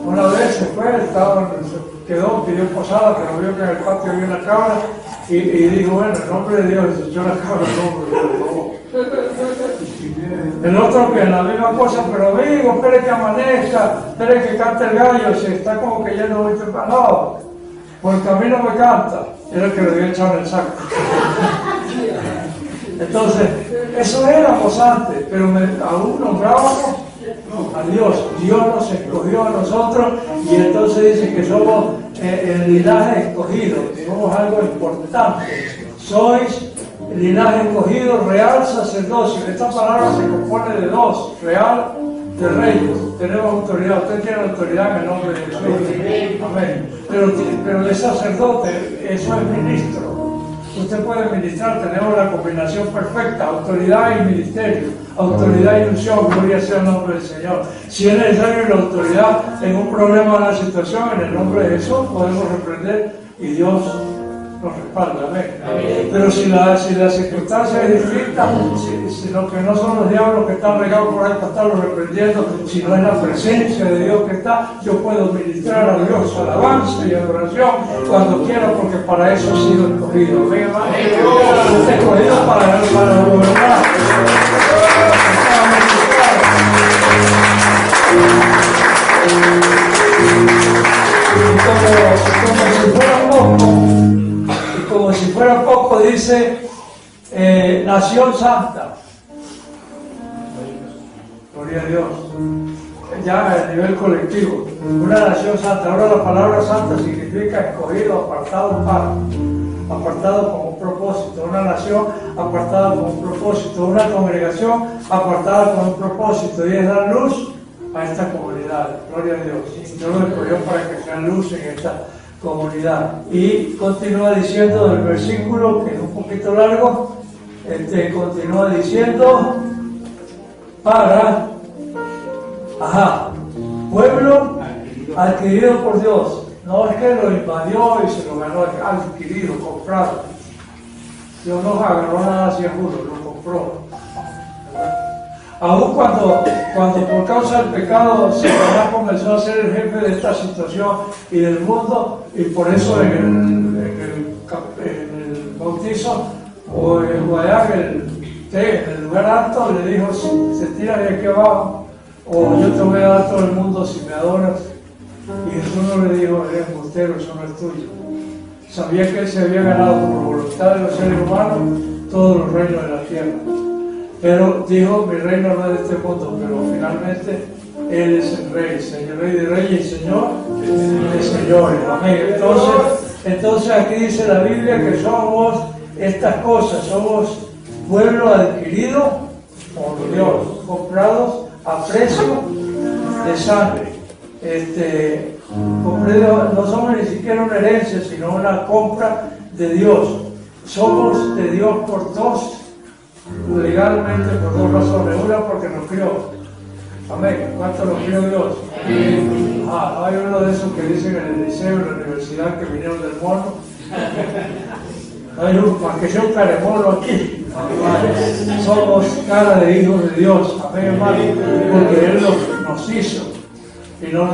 Speaker 1: una vez se fue, se quedó, pidió posada, pero vio que en el patio había una cabra y dijo, bueno, en nombre de Dios, se echó la cabra, el otro que en la misma cosa, pero amigo, espere que amanezca, espere que cante el gallo, si está como que ya no voy a no, porque a mí no me canta, era el que le había echado en el saco. Entonces, eso éramos antes, pero aún nombrábamos a Dios. Dios nos escogió a nosotros y entonces dice que somos el linaje escogido, somos algo importante. Sois linaje escogido, real sacerdocio. Esta palabra se compone de dos: real, de reyes. Tenemos autoridad, usted tiene autoridad en el nombre de Jesús. Amén. Pero de sacerdote, eso es ministro. Usted puede ministrar, tenemos la combinación perfecta, autoridad y ministerio, autoridad y unción, gloria sea el nombre del Señor. Si es necesario la autoridad en un problema o una situación, en el nombre de Jesús podemos reprender y Dios nos respalda, amén. Pero si la circunstancia es distinta, si lo que no son los diablos que están regados por ahí para estarlos reprendiendo, si no es la presencia de Dios que está, yo puedo ministrar a Dios alabanza y adoración cuando quiera, porque para eso he sido escogido. Amén, hermano. Escogido para gobernar. Como si fuera poco, dice nación santa. Gloria a Dios. Ya a nivel colectivo, una nación santa. Ahora la palabra santa significa escogido, apartado con un propósito. Una nación apartada con un propósito. Una congregación apartada con un propósito, y es dar luz a esta comunidad. Gloria a Dios. Dios lo escogió para que sea luz en esta comunidad. Y continúa diciendo el versículo, que es un poquito largo, continúa diciendo para pueblo adquirido por Dios. No es que lo invadió y se lo ganó, adquirido, comprado. Dios no agarró nada hacia juro, lo compró. Aún cuando por causa del pecado Satanás comenzó a ser el jefe de esta situación y del mundo, y por eso en el bautizo o allá en el lugar alto le dijo: se tira de aquí abajo, o yo te voy a dar todo el mundo si me adoras. Y Jesús no le dijo, eres embustero, eso no es tuyo. Sabía que él se había ganado por voluntad de los seres humanos todos los reinos de la tierra. Pero dijo, mi reino no es de este mundo, pero finalmente él es el rey, señor, rey de reyes y señor de señores. Amén. Entonces aquí dice la Biblia que somos estas cosas, somos pueblo adquirido por Dios, comprados a precio de sangre. No somos ni siquiera una herencia, sino una compra de Dios. Somos de Dios por dos, legalmente por dos razones. Una, porque nos crió. Amén. ¿Cuánto nos crió Dios? Hay uno de esos que dicen en el liceo, en la universidad, que vinieron del mono. Hay uno, más que sea un caremono aquí. Somos cara de hijos de Dios. Amén, hermano. Porque Él nos hizo. Y yo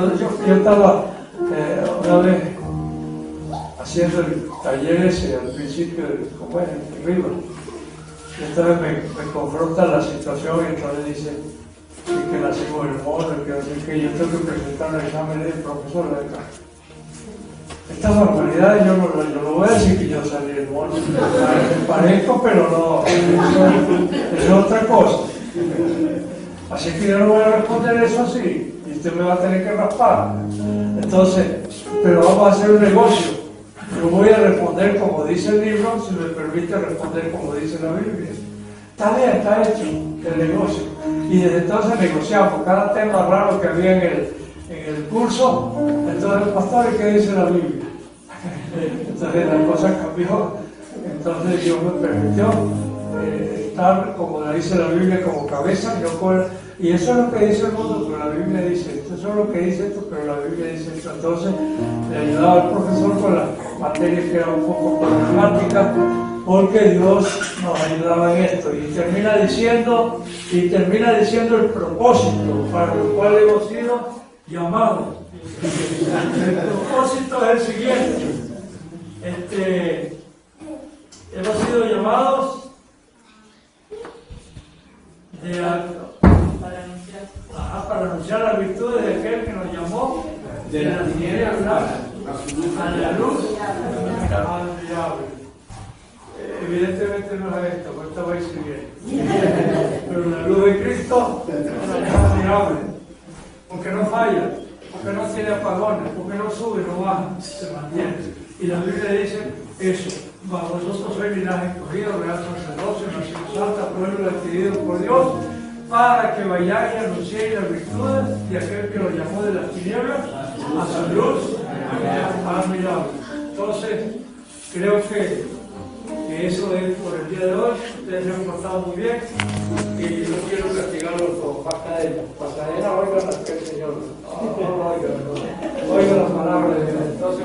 Speaker 1: estaba una vez haciendo el taller ese al principio de Riva. Y esta vez me confronta la situación y entonces dice que nacimos en el mono, que yo tengo que presentar el examen del profesor de acá. Esta barbaridad yo no voy a decir que yo salí del mono. Parezco, pero no, eso es otra cosa. Así que yo no voy a responder eso así. Usted me va a tener que raspar. Entonces, pero vamos a hacer un negocio. Yo voy a responder como dice el libro, si me permite responder como dice la Biblia. Está bien, está hecho el negocio. Y desde entonces negociamos cada tema raro que había en el curso. Entonces, pastor, ¿qué dice la Biblia? Entonces la cosa cambió. Entonces Dios me permitió estar, como dice la Biblia, como cabeza, y eso es lo que dice el mundo, pero la Biblia dice esto, eso es lo que dice esto, pero la Biblia dice esto. Entonces le ayudaba al profesor con las materias que eran un poco problemáticas, porque Dios nos ayudaba en esto, y termina diciendo el propósito para el cual hemos sido llamados. El propósito es el siguiente: hemos sido llamados para anunciar las virtudes de aquel que nos llamó de la tiniebla a la luz admirable. Evidentemente no es esto, porque esto va a ir bien. Pero la luz de Cristo es admirable, porque no falla, porque no tiene apagones, porque no sube, no baja, se mantiene. Y la Biblia dice eso: vosotros sois linaje escogido, real sacerdocio, nación santa, pueblo adquirido por Dios, para que vayáis y anunciéis las virtudes de aquel que los llamó de las tinieblas a su luz admirable. Entonces, creo que eso es por el día de hoy. Ustedes se han portado muy bien y no quiero castigarlos con pascadena. Pascadena, oigan las que el Señor. Oigan las palabras de Dios. Entonces,